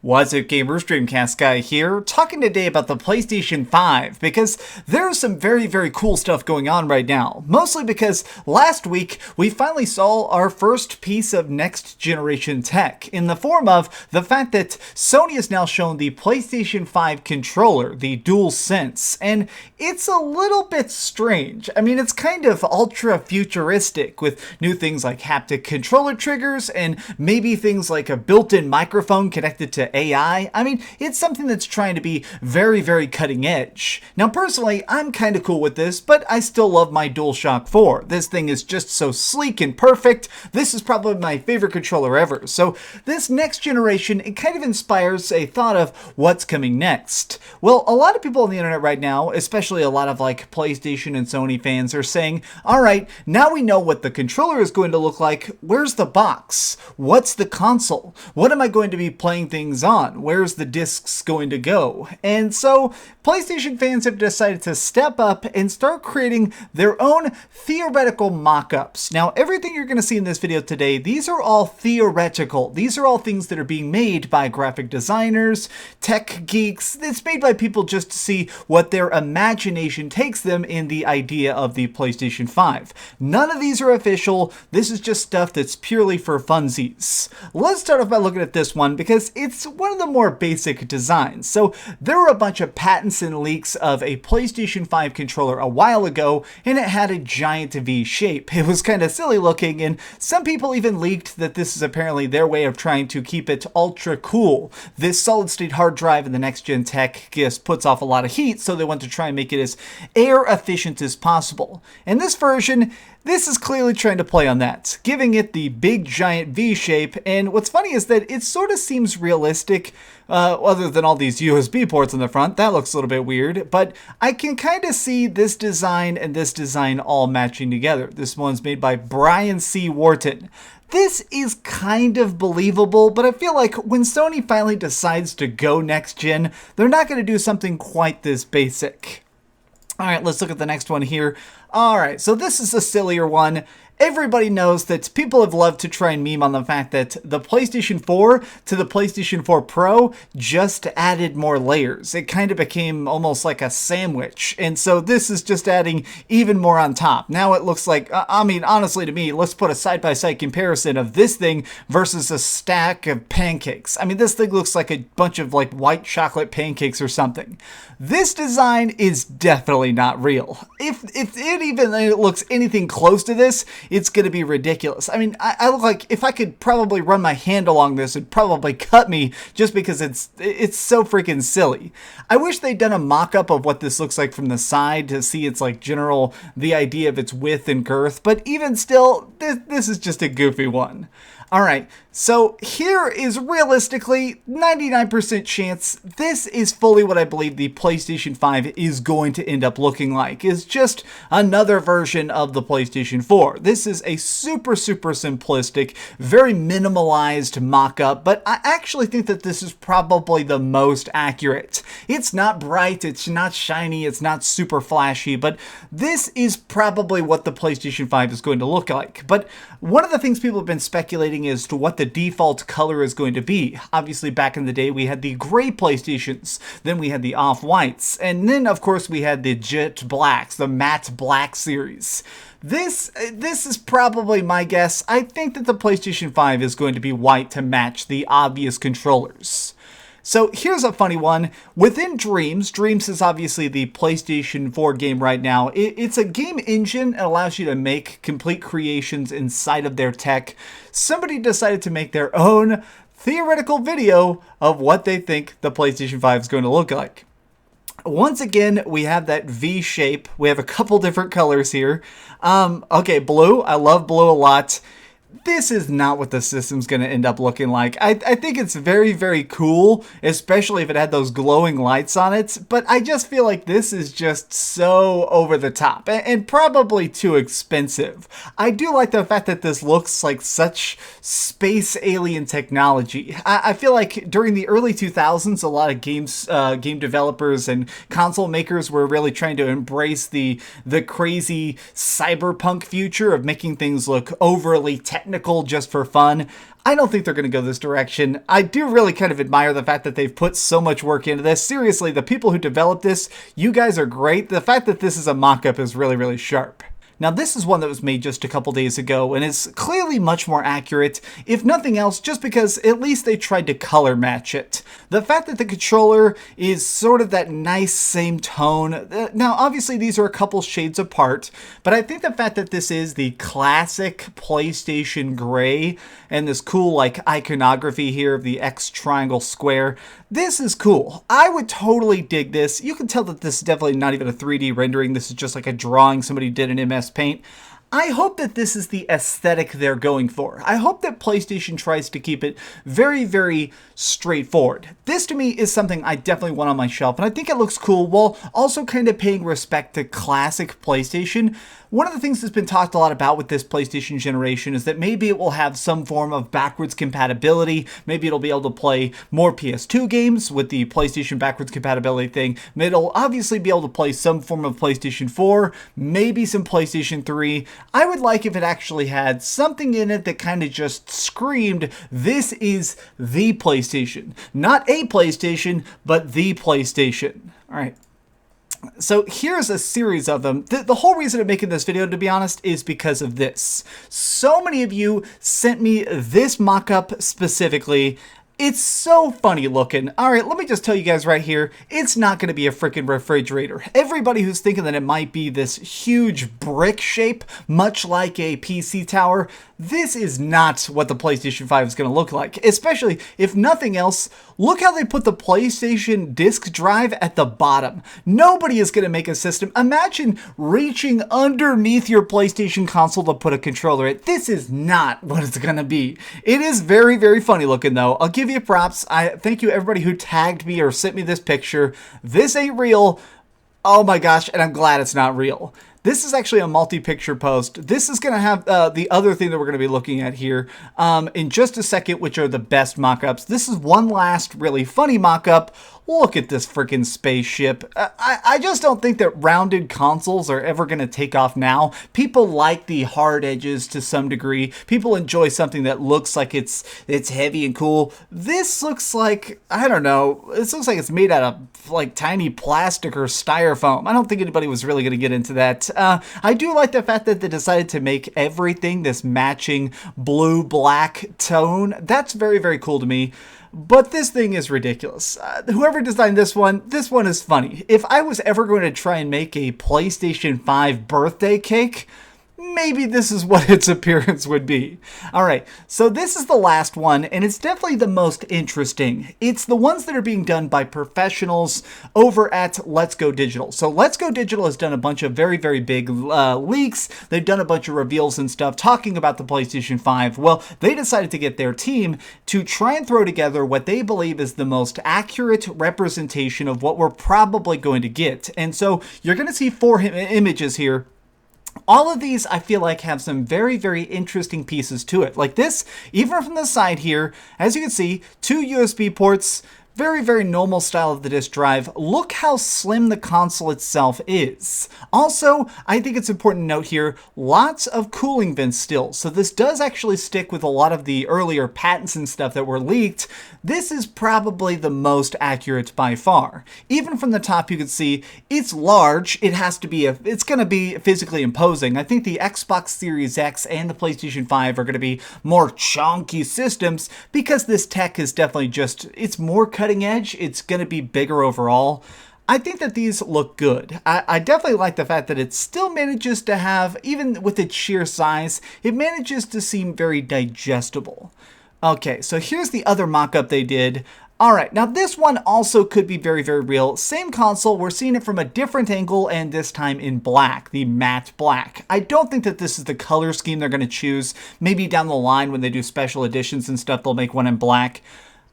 What's up gamers, Dreamcastguy here, talking today about the PlayStation 5, because there's some very cool stuff going on right now. Mostly because last week, we finally saw our first piece of next generation tech, in the form of the fact that Sony has now shown the PlayStation 5 controller, the DualSense, and it's a little bit strange. I mean, it's kind of ultra futuristic, with new things like haptic controller triggers, and maybe things like a built-in microphone connected to AI. I mean, it's something that's trying to be very cutting edge. Now, personally, I'm kind of cool with this, but I still love my DualShock 4. This thing is just so sleek and perfect. This is probably my favorite controller ever. So this next generation, it kind of inspires a thought of what's coming next. Well, a lot of people on the internet right now, especially a lot of like PlayStation and Sony fans, are saying, all right, now we know what the controller is going to look like. Where's the box? What's the console? What am I going to be playing things on? Where's the discs going to go? And so PlayStation fans have decided to step up and start creating their own theoretical mock-ups. Now, everything you're going to see in this video today, these are all theoretical. These are all things that are being made by graphic designers, tech geeks. It's made by people just to see what their imagination takes them in the idea of the PlayStation 5. None of these are official. This is just stuff that's purely for funsies. Let's start off by looking at this one because it's one of the more basic designs. So there were a bunch of patents and leaks of a PlayStation 5 controller a while ago, and it had a giant V shape. It was kind of silly looking, and some people even leaked that this is apparently their way of trying to keep it ultra cool. This solid state hard drive in the next gen tech just puts off a lot of heat, so they want to try and make it as air efficient as possible. And this version, this is clearly trying to play on that, giving it the big giant V shape, and what's funny is that it sort of seems realistic, other than all these USB ports on the front. That looks a little bit weird, but I can kind of see this design and this design all matching together. This one's made by Brian C. Wharton. This is kind of believable, but I feel like when Sony finally decides to go next gen, they're not going to do something quite this basic. Alright, let's look at the next one here. Alright, so this is a sillier one. Everybody knows that people have loved to try and meme on the fact that the PlayStation 4 to the PlayStation 4 Pro just added more layers. It kind of became almost like a sandwich. And so this is just adding even more on top. Now it looks like, I mean, honestly to me, let's put a side-by-side comparison of this thing versus a stack of pancakes. I mean, this thing looks like a bunch of like white chocolate pancakes or something. This design is definitely not real. If it even looks anything close to this, it's going to be ridiculous. I mean, I look like if I could probably run my hand along this, it'd probably cut me just because it's so freaking silly. I wish they'd done a mock-up of what this looks like from the side to see its like the idea of its width and girth, but even still, this is just a goofy one. Alright, so here is realistically 99% chance this is fully what I believe the PlayStation 5 is going to end up looking like. It's just another version of the PlayStation 4. This is a super simplistic, very minimalized mock-up, but I actually think that this is probably the most accurate. It's not bright, it's not shiny, it's not super flashy, but this is probably what the PlayStation 5 is going to look like. But one of the things people have been speculating as to what the default color is going to be. Obviously, back in the day, we had the gray PlayStations, then we had the off-whites, and then, of course, we had the jet blacks, the matte black series. This is probably my guess. I think that the PlayStation 5 is going to be white to match the obvious controllers. So here's a funny one. Within Dreams is obviously the PlayStation 4 game right now. It's a game engine and allows you to make complete creations inside of their tech. Somebody decided to make their own theoretical video of what they think the PlayStation 5 is going to look like. Once again, we have that V shape. We have a couple different colors here. Okay, blue. I love blue a lot. this is not what the system's going to end up looking like. I think it's very, very cool, especially if it had those glowing lights on it, but I just feel like this is just so over the top and probably too expensive. I do like the fact that this looks like such space alien technology. I feel like during the early 2000s, a lot of game developers and console makers were really trying to embrace the crazy cyberpunk future of making things look overly technical just for fun. I don't think they're going to go this direction. I do really kind of admire the fact that they've put so much work into this. Seriously, the people who developed this, you guys are great. The fact that this is a mock-up is really, really sharp. Now, this is one that was made just a couple days ago and is clearly much more accurate, if nothing else, just because at least they tried to color match it. The fact that the controller is sort of that nice same tone. Now, obviously, these are a couple shades apart, but I think the fact that this is the classic PlayStation gray and this cool, like, iconography here of the X triangle square, this is cool. I would totally dig this. You can tell that this is definitely not even a 3D rendering. This is just like a drawing somebody did in MS Paint. I hope that this is the aesthetic they're going for. I hope that PlayStation tries to keep it very, very straightforward. This to me is something I definitely want on my shelf, and I think it looks cool while also kind of paying respect to classic PlayStation. One of the things that's been talked a lot about with this PlayStation generation is that maybe it will have some form of backwards compatibility. Maybe it'll be able to play more PS2 games with the PlayStation backwards compatibility thing. It'll obviously be able to play some form of PlayStation 4, maybe some PlayStation 3. I would like if it actually had something in it that kind of just screamed, this is the PlayStation. Not a PlayStation, but the PlayStation. All right. So here's a series of them. The whole reason I'm making this video, to be honest, is because of this. So many of you sent me this mock-up specifically. It's so funny looking. All right, let me just tell you guys right here, it's not going to be a freaking refrigerator. Everybody who's thinking that it might be this huge brick shape, much like a PC tower, this is not what the PlayStation 5 is going to look like. Especially, if nothing else, look how they put the PlayStation disk drive at the bottom. Nobody is going to make a system. Imagine reaching underneath your PlayStation console to put a controller in. This is not what it's going to be. It is very, very funny looking though. I'll give you props. I thank you everybody who tagged me or sent me this picture. This ain't real. Oh my gosh, and I'm glad it's not real. This is actually a multi-picture post. This is going to have the other thing that we're going to be looking at here in just a second, which are the best mock-ups. This is one last really funny mock-up. Look at this freaking spaceship. I just don't think that rounded consoles are ever going to take off now. People like the hard edges to some degree. People enjoy something that looks like it's heavy and cool. This looks like, I don't know, this looks like it's made out of like tiny plastic or styrofoam. I don't think anybody was really going to get into that. I do like the fact that they decided to make everything this matching blue-black tone. That's very, very cool to me. But this thing is ridiculous. Whoever designed this one is funny. If I was ever going to try and make a PlayStation 5 birthday cake, maybe this is what its appearance would be. All right, so this is the last one, and it's definitely the most interesting. It's the ones that are being done by professionals over at Let's Go Digital. So Let's Go Digital has done a bunch of very, very big leaks. They've done a bunch of reveals and stuff talking about the PlayStation 5. Well, they decided to get their team to try and throw together what they believe is the most accurate representation of what we're probably going to get. And so you're going to see 4 images here. All of these, I feel like, have some very, very interesting pieces to it. Like this, even from the side here, as you can see, 2 USB ports, very, very normal style of the disk drive. Look how slim the console itself is. Also, I think it's important to note here, lots of cooling vents still. So this does actually stick with a lot of the earlier patents and stuff that were leaked. This is probably the most accurate by far. Even from the top, you can see it's large. It's going to be physically imposing. I think the Xbox Series X and the PlayStation 5 are going to be more chunky systems because this tech is definitely it's more cutting edge. It's going to be bigger overall. I think that these look good. I definitely like the fact that it still manages to have, even with its sheer size, it manages to seem very digestible. Okay, so here's the other mock-up they did. Alright, now this one also could be very, very real. Same console, we're seeing it from a different angle and this time in black, the matte black. I don't think that this is the color scheme they're going to choose. Maybe down the line when they do special editions and stuff, they'll make one in black.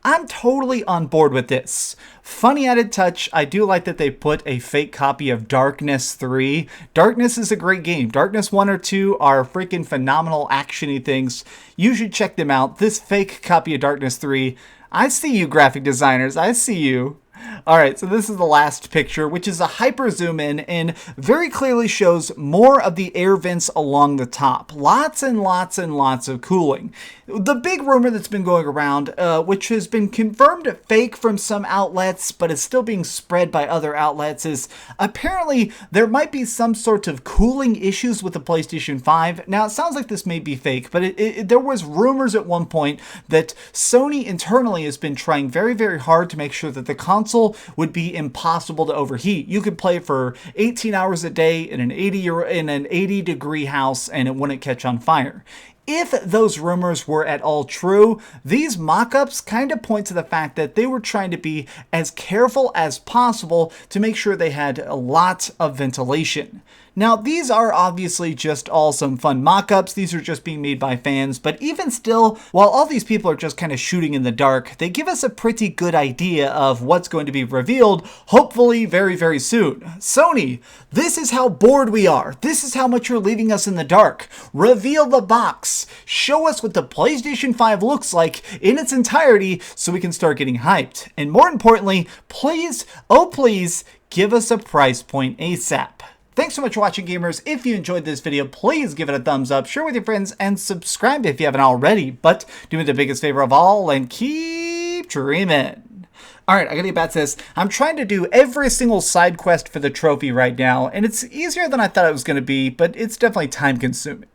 I'm totally on board with this. Funny added touch, I do like that they put a fake copy of Darkness 3. Darkness is a great game. Darkness 1 or 2 are freaking phenomenal action-y things. You should check them out. This fake copy of Darkness 3, I see you, graphic designers. I see you. Alright, so this is the last picture, which is a hyper zoom in and very clearly shows more of the air vents along the top. Lots and lots and lots of cooling. The big rumor that's been going around, which has been confirmed fake from some outlets, but is still being spread by other outlets, is apparently there might be some sort of cooling issues with the PlayStation 5. Now, it sounds like this may be fake, but there was rumors at one point that Sony internally has been trying very, very hard to make sure that the console would be impossible to overheat. You could play for 18 hours a day in an 80 degree house and it wouldn't catch on fire. If those rumors were at all true, these mock-ups kind of point to the fact that they were trying to be as careful as possible to make sure they had a lot of ventilation. Now, these are obviously just all some fun mock-ups. These are just being made by fans, but even still, while all these people are just kind of shooting in the dark, they give us a pretty good idea of what's going to be revealed, hopefully very, very soon. Sony, this is how bored we are. This is how much you're leaving us in the dark. Reveal the box. Show us what the PlayStation 5 looks like in its entirety so we can start getting hyped. And more importantly, please, oh please, give us a price point ASAP. Thanks so much for watching, gamers. If you enjoyed this video, please give it a thumbs up, share with your friends, and subscribe if you haven't already. But do me the biggest favor of all and keep dreaming. Alright, I gotta get back to this. I'm trying to do every single side quest for the trophy right now, and it's easier than I thought it was going to be, but it's definitely time consuming.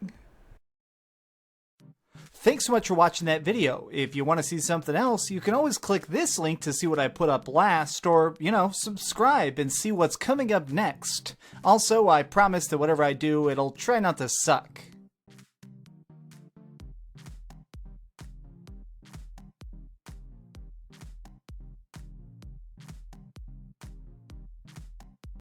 Thanks so much for watching that video. If you want to see something else, you can always click this link to see what I put up last, or, subscribe and see what's coming up next. Also, I promise that whatever I do, it'll try not to suck.